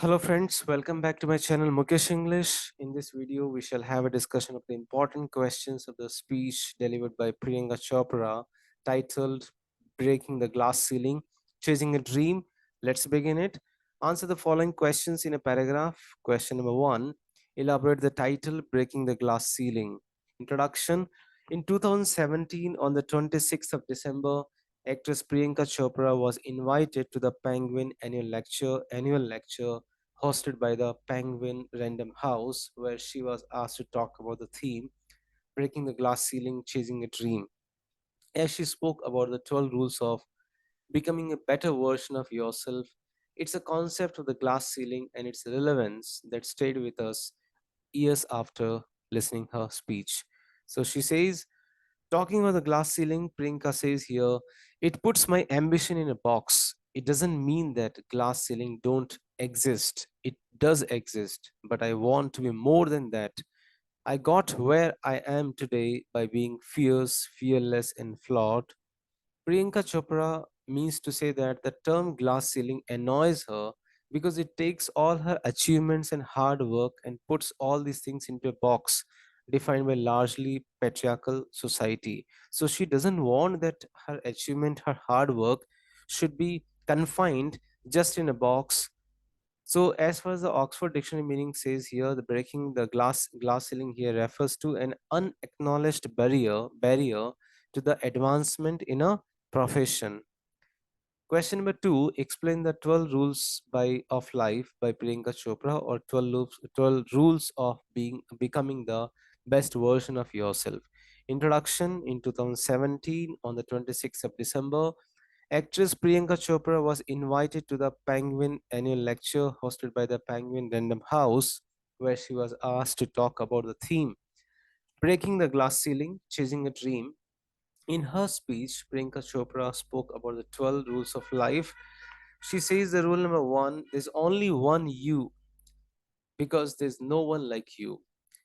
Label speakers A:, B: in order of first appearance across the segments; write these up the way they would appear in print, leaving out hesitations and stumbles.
A: Hello friends, welcome back to my channel Mukesh English. In this video, we shall have a discussion of the important questions of the speech delivered by Priyanka Chopra titled Breaking the Glass Ceiling, Chasing a Dream. Let's begin it. Answer the following questions in a paragraph. Question number 1. Elaborate the title Breaking the Glass Ceiling. Introduction. In 2017, on the 26th of December, actress Priyanka Chopra was invited to the Penguin annual lecture hosted by the Penguin Random House, where she was asked to talk about the theme Breaking the Glass Ceiling, Chasing a Dream. As she spoke about the 12 rules of becoming a better version of yourself, it's a concept of the glass ceiling and its relevance that stayed with us years after listening her speech. So she says, talking about the glass ceiling, Priyanka says here, it puts my ambition in a box. It doesn't mean that glass ceiling don't exist. It does exist, but I want to be more than that. I got where I am today by being fierce, fearless, and flawed. Priyanka Chopra means to say that the term glass ceiling annoys her because it takes all her achievements and hard work and puts all these things into a box defined by largely patriarchal society. So she doesn't want that her achievement, her hard work should be confined just in a box. So as far as the Oxford Dictionary meaning says here, the breaking the glass ceiling here refers to an unacknowledged barrier to the advancement in a profession. Question number 2, explain the 12 rules of life by Priyanka Chopra, or 12 rules of becoming the best version of yourself. Introduction. In 2017, on the 26th of December, actress Priyanka Chopra was invited to the Penguin annual lecture hosted by the Penguin Random House, where she was asked to talk about the theme Breaking the Glass Ceiling, Chasing a Dream. In her speech, Priyanka Chopra spoke about the 12 rules of life. She says the rule number 1, there's only one you because there's no one like you.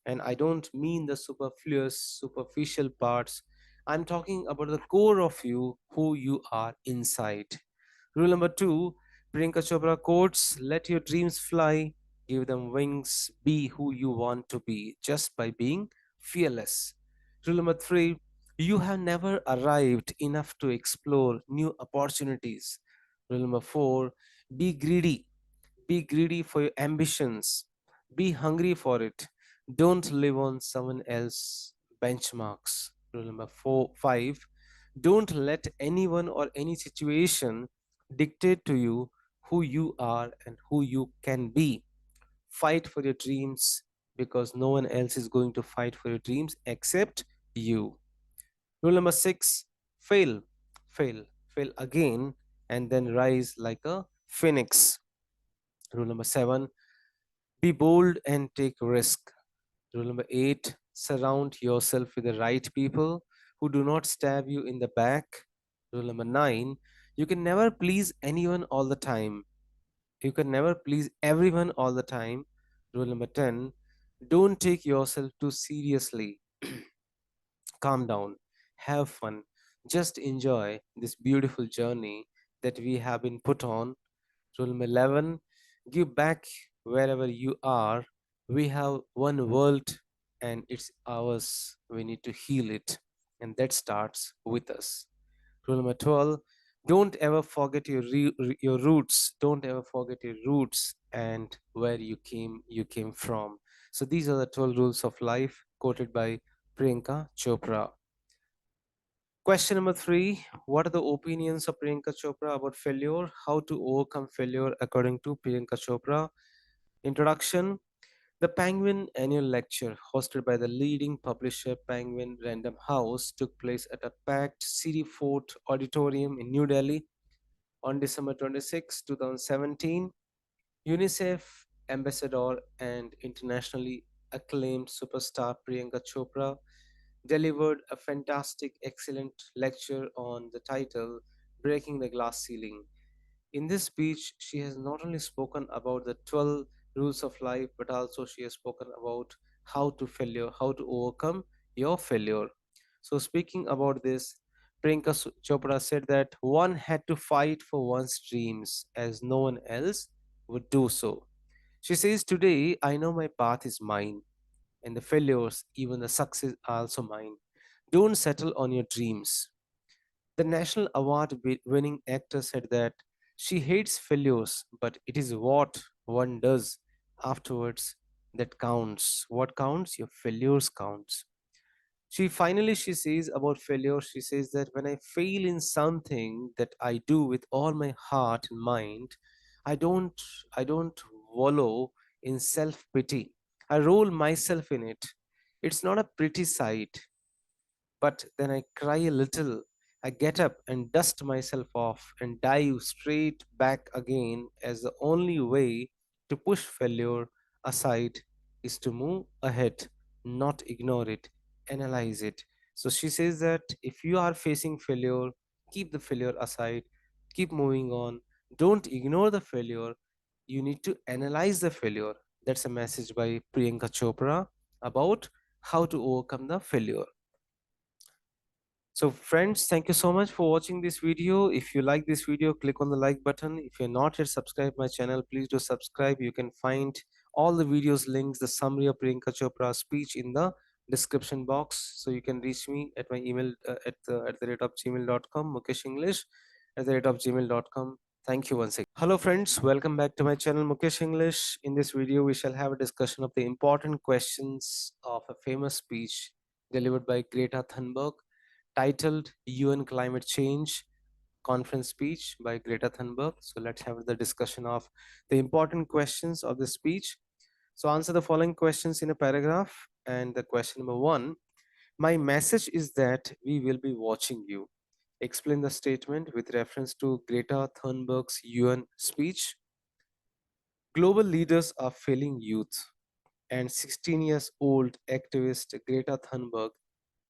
A: And I don't mean the superficial parts. I'm talking about the core of you, who you are inside. Rule number 2, Priyanka Chopra quotes, let your dreams fly, give them wings, be who you want to be just by being fearless. Rule number 3, you have never arrived enough to explore new opportunities. Rule number 4, be greedy. Be greedy for your ambitions. Be hungry for it. Don't live on someone else's benchmarks. Rule number 5, don't let anyone or any situation dictate to you who you are and who you can be. Fight for your dreams because no one else is going to fight for your dreams except you. Rule number 6, fail, fail, fail again, and then rise like a phoenix. Rule number 7, be bold and take risk. Rule number 8, surround yourself with the right people who do not stab you in the back. Rule number 9, you can never please anyone all the time. You can never please everyone all the time. Rule number 10, don't take yourself too seriously. Calm down, have fun, just enjoy this beautiful journey that we have been put on. Rule number 11, give back wherever you are. We have one world and it's ours. We need to heal it. And that starts with us. Rule number 12, don't ever forget your roots. Don't ever forget your roots and where you came from. So these are the 12 rules of life quoted by Priyanka Chopra. Question number 3, what are the opinions of Priyanka Chopra about failure? How to overcome failure according to Priyanka Chopra? Introduction. The Penguin annual lecture, hosted by the leading publisher Penguin Random House, took place at a packed City Fort auditorium in New Delhi on December 26, 2017. UNICEF ambassador and internationally acclaimed superstar Priyanka Chopra delivered a fantastic, excellent lecture on the title Breaking the Glass Ceiling. In this speech, she has not only spoken about the 12 rules of life, but also she has spoken about how to overcome your failure. So, speaking about this, Priyanka Chopra said that one had to fight for one's dreams as no one else would do so. She says, "Today I know my path is mine, and the failures, even the success, are also mine. Don't settle on your dreams." The National Award winning actor said that she hates failures, but it is what one does afterwards that counts. What counts? Your failures counts. She says about failure, she says that when I fail in something that I do with all my heart and mind, I don't I don't wallow in self-pity. I roll myself in it. It's not a pretty sight, but then I cry a little. I get up and dust myself off and dive straight back again, as the only way to push failure aside is to move ahead, not ignore it, analyze it. So she says that if you are facing failure, keep the failure aside, keep moving on, don't ignore the failure. You need to analyze the failure. That's a message by Priyanka Chopra about how to overcome the failure. So friends, thank you so much for watching this video. If you like this video, click on the like button. If you're not yet subscribed my channel, please do subscribe. You can find all the videos links, the summary of Priyanka Chopra's speech in the description box. So you can reach me at my email at the rate of gmail.com, Mukesh English at the rate of gmail.com. Thank you once again. Hello friends, welcome back to my channel Mukesh English. In this video, we shall have a discussion of the important questions of a famous speech delivered by Greta Thunberg, titled UN Climate Change Conference Speech by Greta Thunberg. So let's have the discussion of the important questions of the speech. So answer the following questions in a paragraph. And the question number one, my message is that we will be watching you. Explain the statement with reference to Greta Thunberg's UN speech. Global leaders are failing youth, and 16 years old activist Greta Thunberg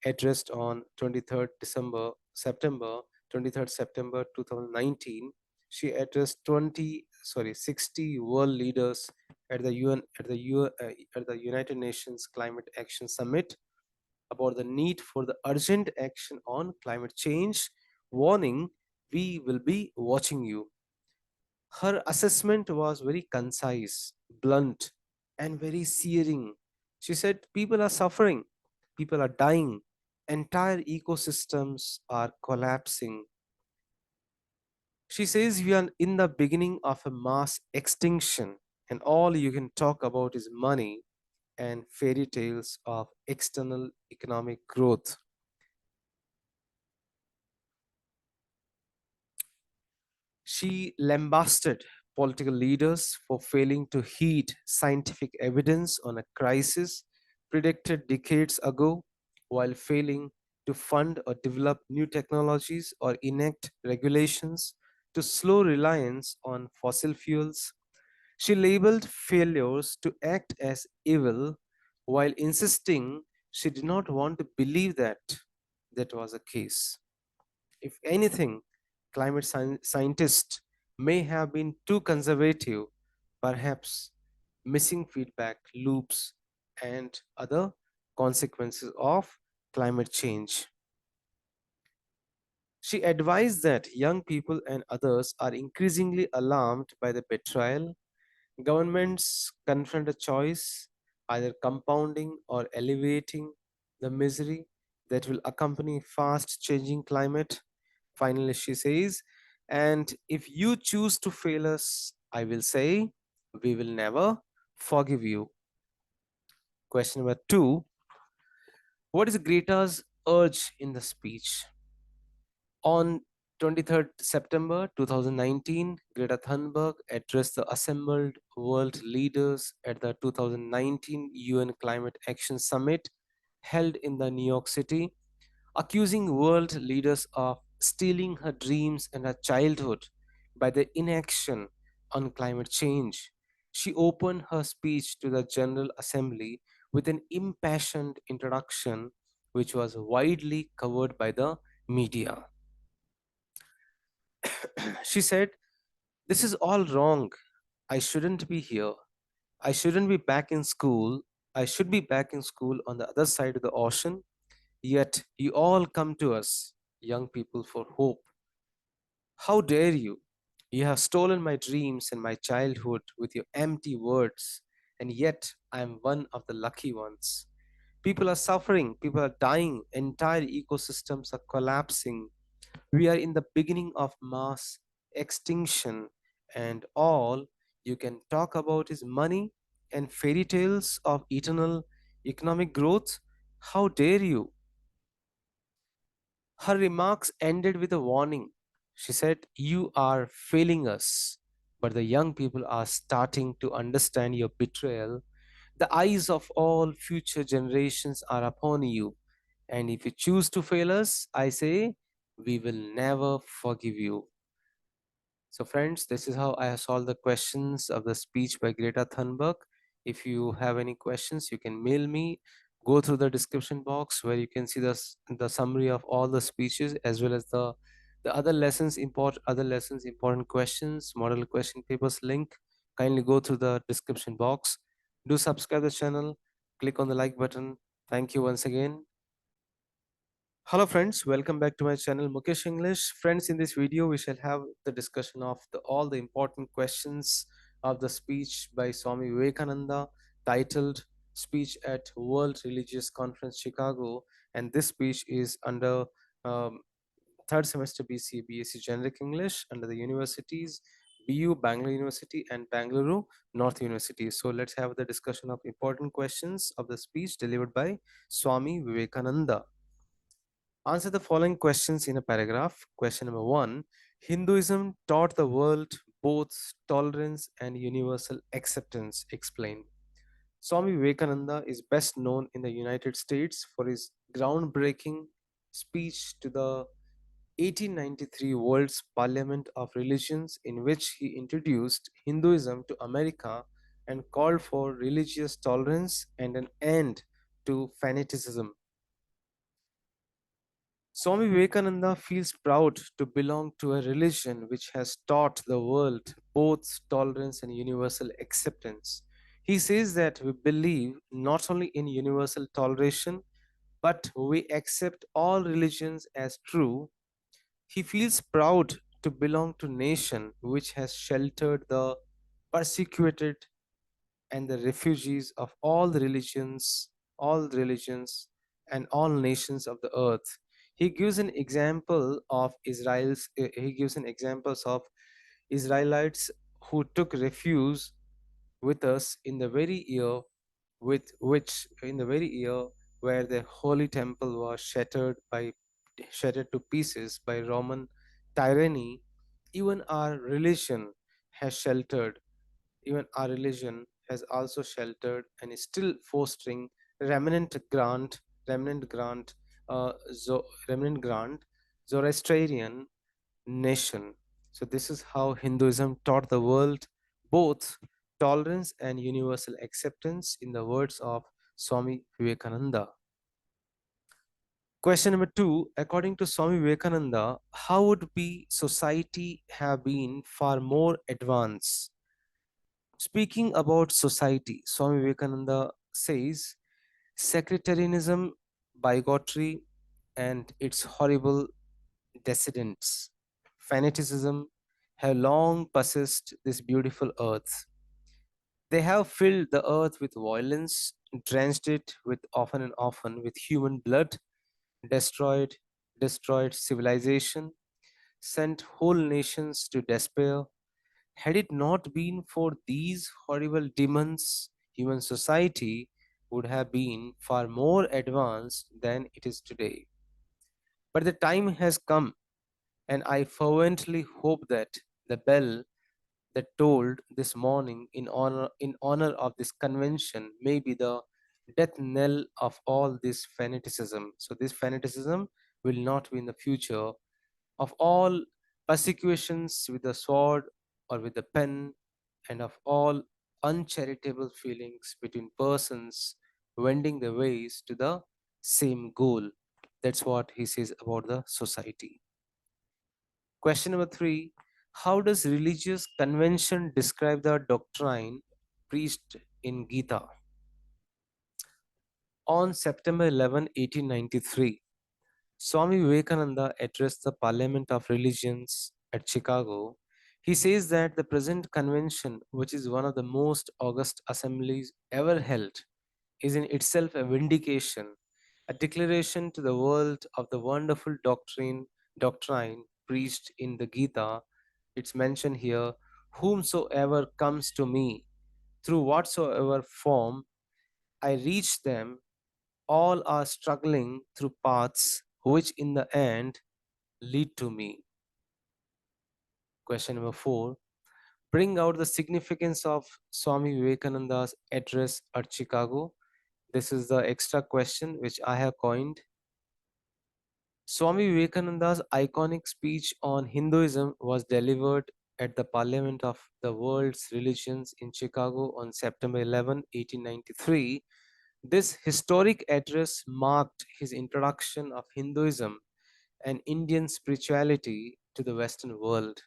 A: addressed on 23rd September 2019. She addressed 60 world leaders at the United Nations Climate Action Summit about the need for the urgent action on climate change, warning, "We will be watching you." Her assessment was very concise, blunt, and very searing. She said, "People are suffering, people are dying, entire ecosystems are collapsing." She says, "We are in the beginning of a mass extinction, and all you can talk about is money and fairy tales of external economic growth." She lambasted political leaders for failing to heed scientific evidence on a crisis predicted decades ago, while failing to fund or develop new technologies or enact regulations to slow reliance on fossil fuels. She labeled failures to act as evil while insisting she did not want to believe that was the case. If anything, scientists may have been too conservative, perhaps missing feedback loops and other consequences of climate change. She advised that young people and others are increasingly alarmed by the betrayal. Governments confront a choice, either compounding or elevating the misery that will accompany fast changing climate. Finally, she says, "And if you choose to fail us, I will say, we will never forgive you." Question number two, what is Greta's urge in the speech? On 23rd September 2019, Greta Thunberg addressed the assembled world leaders at the 2019 UN Climate Action Summit held in the New York City, accusing world leaders of stealing her dreams and her childhood by their inaction on climate change. She opened her speech to the General Assembly with an impassioned introduction, which was widely covered by the media. She said, "This is all wrong. I shouldn't be here. I shouldn't be back in school. I should be back in school on the other side of the ocean. Yet you all come to us, young people, for hope. How dare you? You have stolen my dreams and my childhood with your empty words, and yet I am one of the lucky ones. People are suffering, people are dying, entire ecosystems are collapsing. We are in the beginning of mass extinction, and all you can talk about is money and fairy tales of eternal economic growth. How dare you? Her remarks ended with a warning. She said, "You are failing us." But the young people are starting to understand your betrayal. The eyes of all future generations are upon you. And if you choose to fail us, I say, we will never forgive you. So, friends, this is how I have solved the questions of the speech by Greta Thunberg. If you have any questions, you can mail me. Go through the description box where you can see the summary of all the speeches as well as the other lessons, important questions, model question papers link. Kindly go through the description box. Do subscribe the channel. Click on the like button. Thank you once again. Hello friends, welcome back to my channel Mukesh English. Friends, in this video we shall have the discussion of all the important questions of the speech by Swami Vivekananda titled Speech at World Religious Conference Chicago, and this speech is under um, third semester BCA B.SC Generic English under the universities BU Bangalore University and Bangalore North University. So let's have the discussion of important questions of the speech delivered by Swami Vivekananda. Answer the following questions in a paragraph. Question number one: Hinduism taught the world both tolerance and universal acceptance. Explain. Swami Vivekananda is best known in the United States for his groundbreaking speech to the 1893 World's Parliament of Religions, in which he introduced Hinduism to America and called for religious tolerance and an end to fanaticism. Swami Vivekananda feels proud to belong to a religion which has taught the world both tolerance and universal acceptance. He says that we believe not only in universal toleration, but we accept all religions as true. He feels proud to belong to a nation which has sheltered the persecuted and the refugees of all religions and all nations of the earth. He gives an example of he gives an examples of Israelites who took refuge with us in the very year with which in the very year where the holy temple was shattered to pieces by Roman tyranny. Even our religion has sheltered Even our religion has also sheltered and is still fostering remnant grant, remnant grant, remnant grant, Zoroastrian nation. So this is how Hinduism taught the world both tolerance and universal acceptance, in the words of Swami Vivekananda. Question number two: according to Swami Vivekananda, how would be society have been far more advanced? Speaking about society, Swami Vivekananda says sectarianism, bigotry, and its horrible descendants, fanaticism, have long possessed this beautiful earth. They have filled the earth with violence, drenched it with often and often with human blood, destroyed, destroyed civilization, sent whole nations to despair. Had it not been for these horrible demons, human society would have been far more advanced than it is today. But the time has come, and I fervently hope that the bell that tolled this morning in honor of this convention may be the death knell of all this fanaticism. So this fanaticism will not be in the future, of all persecutions with the sword or with the pen, and of all uncharitable feelings between persons wending their ways to the same goal. That's what he says about the society. Question number three: how does religious convention describe the doctrine preached in Gita? On September 11, 1893, Swami Vivekananda addressed the Parliament of Religions at Chicago. He says that the present convention, which is one of the most august assemblies ever held, is in itself a vindication, a declaration to the world of the wonderful doctrine preached in the Gita. It's mentioned here, whomsoever comes to me, through whatsoever form I reach them, all are struggling through paths which in the end lead to me. Question number 4. Bring out the significance of Swami Vivekananda's address at Chicago. This is the extra question which I have coined. Swami Vivekananda's iconic speech on Hinduism was delivered at the Parliament of the World's Religions in Chicago on September 11, 1893. This historic address marked his introduction of Hinduism and Indian spirituality to the Western world.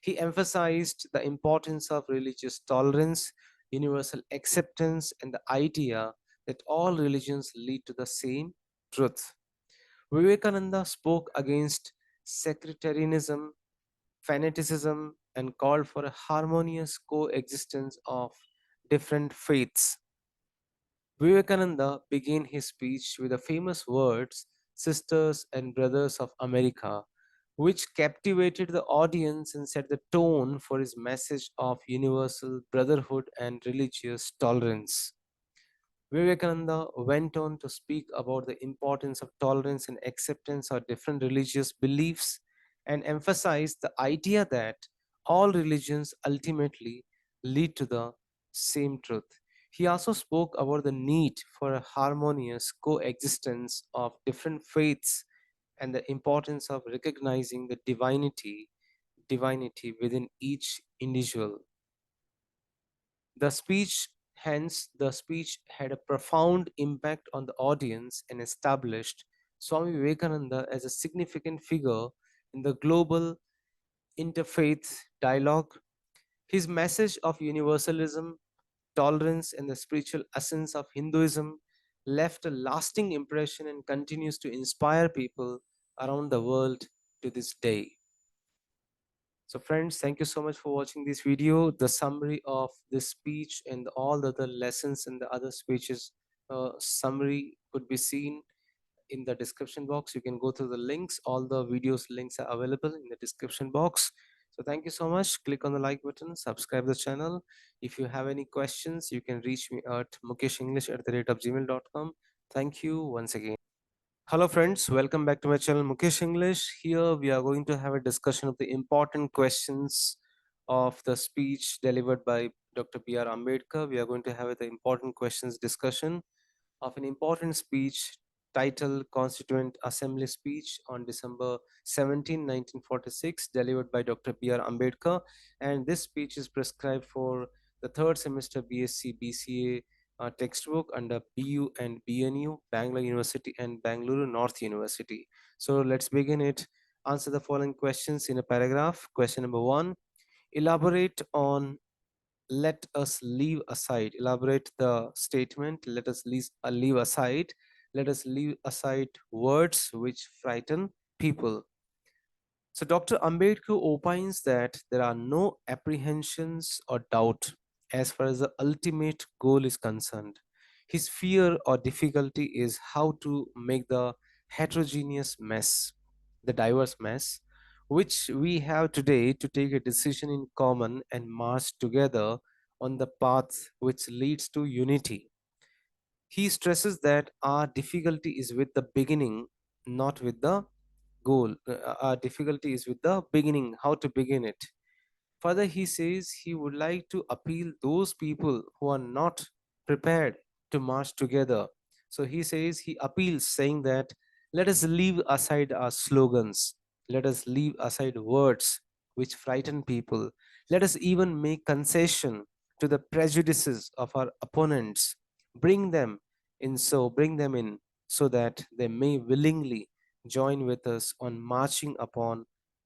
A: He emphasized the importance of religious tolerance, universal acceptance, and the idea that all religions lead to the same truth. Vivekananda spoke against sectarianism, fanaticism, and called for a harmonious coexistence of different faiths. Vivekananda began his speech with the famous words, Sisters and Brothers of America, which captivated the audience and set the tone for his message of universal brotherhood and religious tolerance. Vivekananda went on to speak about the importance of tolerance and acceptance of different religious beliefs and emphasized the idea that all religions ultimately lead to the same truth. He also spoke about the need for a harmonious coexistence of different faiths and the importance of recognizing the divinity within each individual. The speech had a profound impact on the audience and established Swami Vivekananda as a significant figure in the global interfaith dialogue. His message of universalism, tolerance, and the spiritual essence of Hinduism left a lasting impression and continues to inspire people around the world to this day. So friends, thank you so much for watching this video. The summary of this speech and all the other lessons and the other speeches summary could be seen in the description box. You can go through the links. All the videos links are available in the description box. So thank you so much. Click on the like button, subscribe the channel. If you have any questions, you can reach me at mukeshenglish@gmail.com. Thank you once again. Hello friends, welcome back to my channel Mukesh English. Here we are going to have a discussion of the important questions of the speech delivered by Dr. B.R. Ambedkar. We are going to have the important questions discussion of an important speech titled Constituent Assembly Speech on December 17, 1946, delivered by Dr. B.R. Ambedkar. And this speech is prescribed for the third semester B.SC BCA textbook under BU and BNU, Bangalore University and Bangalore North University. So let's begin it. Answer the following questions in a paragraph. Question number 1. Elaborate on let us leave aside. Elaborate the statement. Let us leave aside. Let us leave aside words which frighten people. So Dr. Ambedkar opines that there are no apprehensions or doubt as far as the ultimate goal is concerned. His fear or difficulty is how to make the heterogeneous mess, the diverse mess, which we have today to take a decision in common and march together on the path which leads to unity. He stresses that our difficulty is with the beginning, not with the goal. Our difficulty is with the beginning, how to begin it. Further, he says he would like to appeal those people who are not prepared to march together. So he says he appeals, saying that let us leave aside our slogans, let us leave aside words which frighten people, let us even make concession to the prejudices of our opponents, bring them in so that they may willingly join with us on marching upon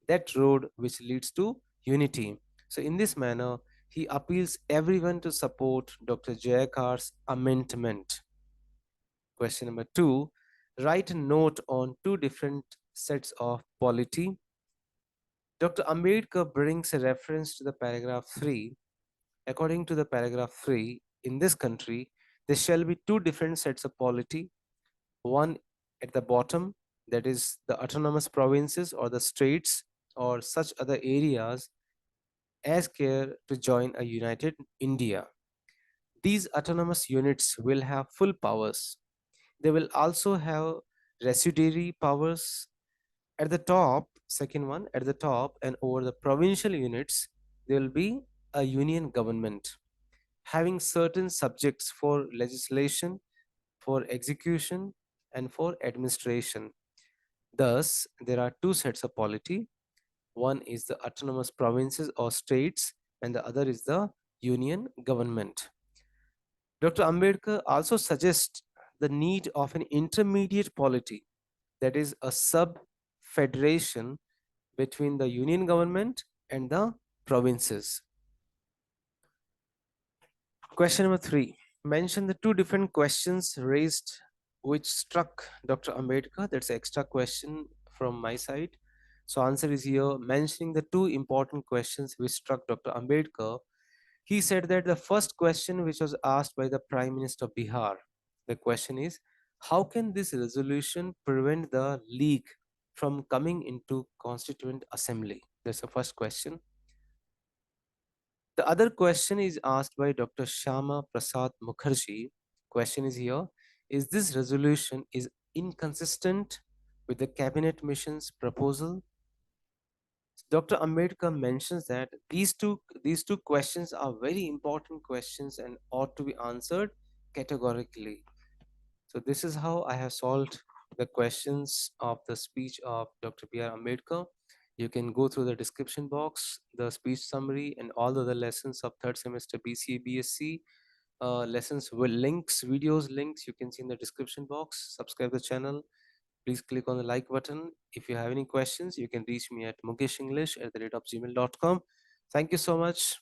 A: that road which leads to unity. So, in this manner, he appeals everyone to support Dr. Jayakar's amendment. Question number 2. Write a note on two different sets of polity. Dr. Ambedkar brings a reference to the paragraph 3. According to the paragraph 3, in this country, there shall be two different sets of polity. One at the bottom, that is the autonomous provinces or the states or such other areas as care to join a united India. These autonomous units will have full powers. They will also have residuary powers at the top, second one, at the top and over the provincial units, there will be a union government having certain subjects for legislation, for execution, and for administration. Thus, there are two sets of polity. One is the autonomous provinces or states, and the other is the union government. Dr. Ambedkar also suggests the need of an intermediate polity, that is, a sub federation between the union government and the provinces. Question number 3. Mention the two different questions raised which struck Dr. Ambedkar. That's an extra question from my side. So answer is here, mentioning the two important questions which struck Dr. Ambedkar. He said that the first question which was asked by the Prime Minister of Bihar, the question is, how can this resolution prevent the league from coming into Constituent Assembly? That's the first question. The other question is asked by Dr. Shama Prasad Mukherjee. Question is here, is this resolution is inconsistent with the cabinet mission's proposal? Dr. Ambedkar mentions that these two questions are very important questions and ought to be answered categorically. So this is how I have solved the questions of the speech of Dr. B.R. Ambedkar. You can go through the description box, the speech summary, and all the other lessons of third semester BCA, B.SC lessons with links, videos, links you can see in the description box. Subscribe the channel. Please click on the like button. If you have any questions, you can reach me at mukeshenglish@gmail.com. Thank you so much.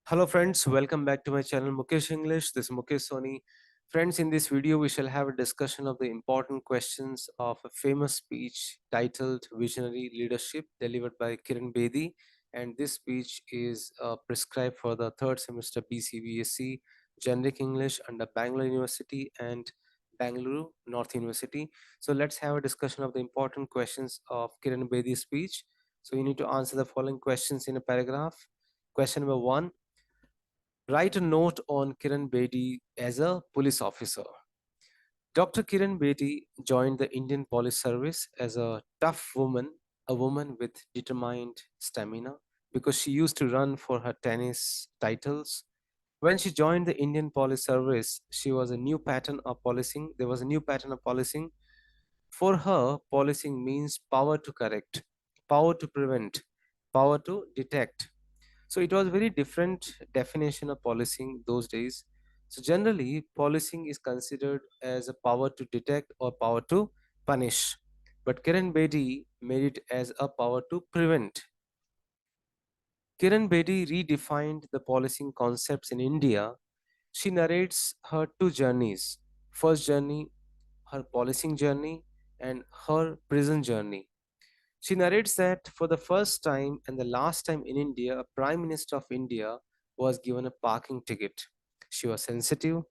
A: Hello friends, welcome back to my channel Mukesh English. This is Mukesh Soni. Friends, in this video we shall have a discussion of the important questions of a famous speech titled Visionary Leadership delivered by Kiran Bedi, and this speech is prescribed for the third semester BCBSc Generic English under Bangalore University and Bangalore North University. So let's have a discussion of the important questions of Kiran Bedi's speech. So you need to answer the following questions in a paragraph. Question number 1, write a note on Kiran Bedi as a police officer. Dr. Kiran Bedi joined the Indian Police Service as a tough woman, a woman with determined stamina, because she used to run for her tennis titles. When she joined the Indian Police Service, she was a new pattern of policing. There was a new pattern of policing. For her, policing means power to correct, power to prevent, power to detect. So it was very different definition of policing those days. So generally, policing is considered as a power to detect or power to punish. But Kiran Bedi made it as a power to prevent. Kiran Bedi redefined the policing concepts in India. She narrates her two journeys. First journey, her policing journey, and her prison journey. She narrates that for the first time and the last time in India, a Prime Minister of India was given a parking ticket. She was sensitive,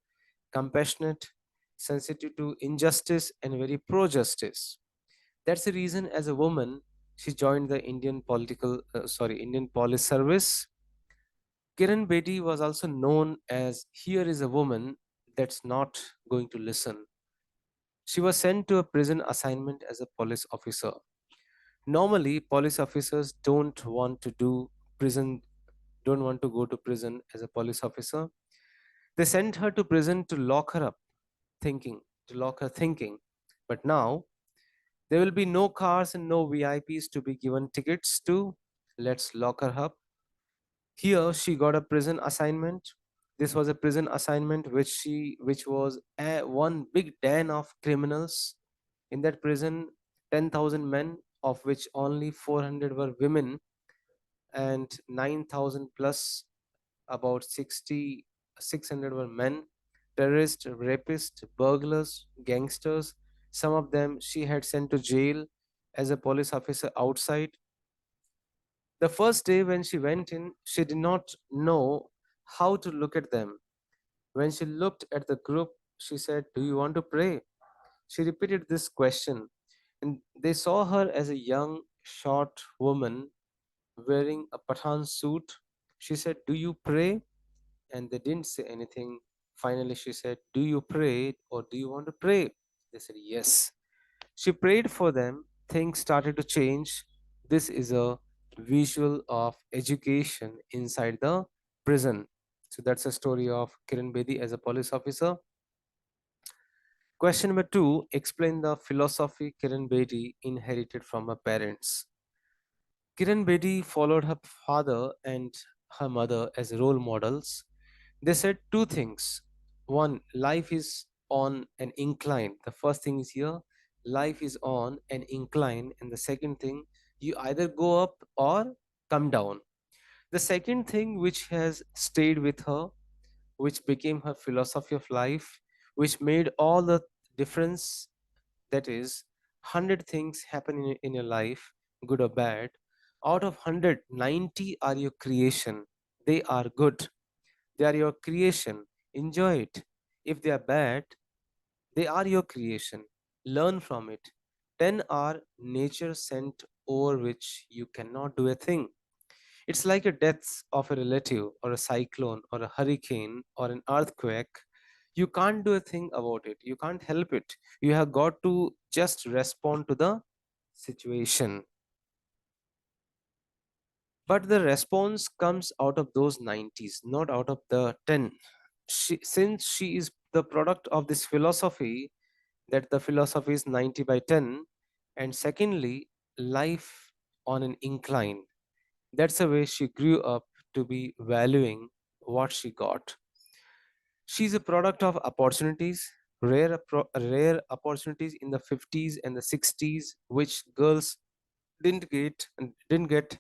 A: compassionate, sensitive to injustice, and very pro justice. That's the reason, as a woman, she joined the Indian Police Service. Kiran Bedi was also known as here is a woman that's not going to listen. She was sent to a prison assignment as a police officer. Normally, police officers don't want to go to prison as a police officer. They sent her to prison to lock her up, thinking, to lock her thinking. But now, there will be no cars and no VIPs to be given tickets to. Let's lock her up. Here, she got a prison assignment. This was a prison assignment which was one big den of criminals. In that prison, 10,000 men, of which only 400 were women, and 9,000 plus, about 600 were men, terrorists, rapists, burglars, gangsters. Some of them she had sent to jail as a police officer outside. The first day when she went in, she did not know how to look at them. When she looked at the group, she said, "Do you want to pray?" She repeated this question, and they saw her as a young, short woman wearing a Pathan suit. She said, "Do you pray?" And they didn't say anything. Finally, she said, "Do you pray or do you want to pray?" They said, "Yes." She prayed for them. Things started to change. This is a visual of education inside the prison. So that's a story of Kiran Bedi as a police officer. Question number two, explain the philosophy Kiran Bedi inherited from her parents. Kiran Bedi followed her father and her mother as role models. They said two things. One, life is on an incline. The first thing is here, life is on an incline. And the second thing, you either go up or come down. The second thing which has stayed with her, which became her philosophy of life, which made all the difference, that is, 100 things happen in your life, good or bad. Out of 100, 90 are your creation. They are good. They are your creation. Enjoy it. If they are bad, they are your creation. Learn from it. 10 are nature sent over which you cannot do a thing. It's like a death of a relative, or a cyclone, or a hurricane, or an earthquake. You can't do a thing about it. You can't help it. You have got to just respond to the situation. But the response comes out of those 90s, not out of the 10. Since she is the product of this philosophy, that the philosophy is 90 by 10, and secondly, life on an incline. That's the way she grew up to be valuing what she got. She's a product of opportunities, rare opportunities in the 50s and the 60s, which girls didn't get.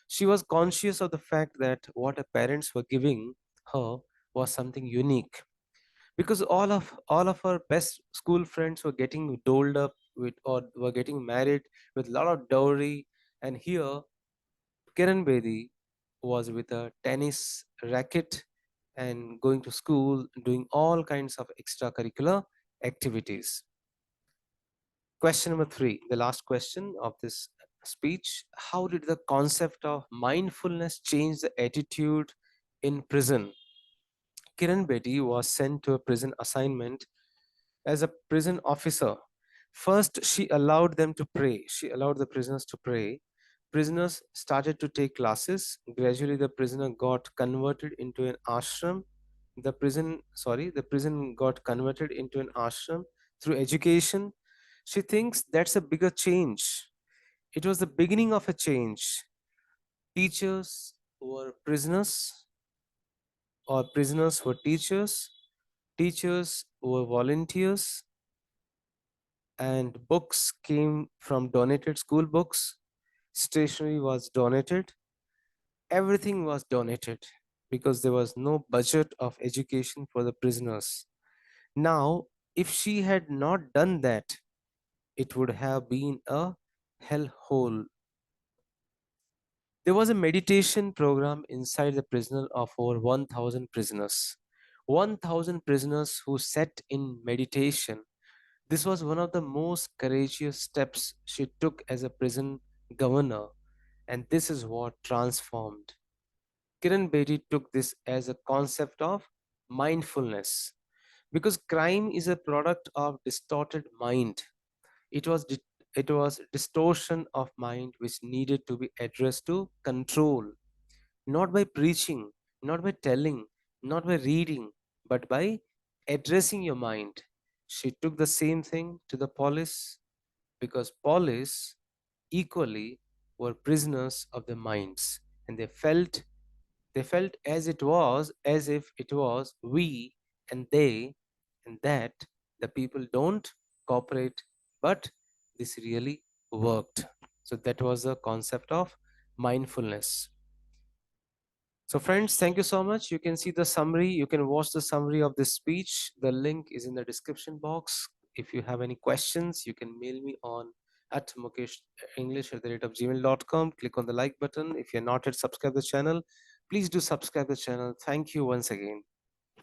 A: She was conscious of the fact that what her parents were giving her was something unique, because all of her best school friends were getting doled up with, or were getting married with a lot of dowry, and here Kiran Bedi was with a tennis racket and going to school, doing all kinds of extracurricular activities. Question number three, the last question of this speech. How did the concept of mindfulness change the attitude in prison? Kiran Bedi was sent to a prison assignment as a prison officer. First, she allowed them to pray. She allowed the prisoners to pray. Prisoners started to take classes. Gradually, the prisoner got converted into an ashram. The prison got converted into an ashram through education. She thinks that's a bigger change. It was the beginning of a change. Teachers were prisoners, or prisoners were teachers. Teachers were volunteers, and books came from donated school books. Stationery was donated. Everything was donated because there was no budget of education for the prisoners. Now, if she had not done that, it would have been a hellhole. There was a meditation program inside the prison of over 1,000 prisoners. 1,000 prisoners who sat in meditation. This was one of the most courageous steps she took as a prison governor, and this is what transformed. Kiran Bedi took this as a concept of mindfulness, because crime is a product of distorted mind. It was di- it was distortion of mind which needed to be addressed to control, not by preaching, not by telling, not by reading, but by addressing your mind. She took the same thing to the police, because police equally were prisoners of their minds, and they felt as if it was we and they, and that the people don't cooperate, but this really worked. So that was the concept of mindfulness. So friends, thank you so much. You can see the summary. You can watch the summary of this speech. The link is in the description box. If you have any questions, you can mail me on at mukeshenglish@gmail.com. Click on the like button. If you're not yet subscribed the channel, please do subscribe the channel. Thank you once again.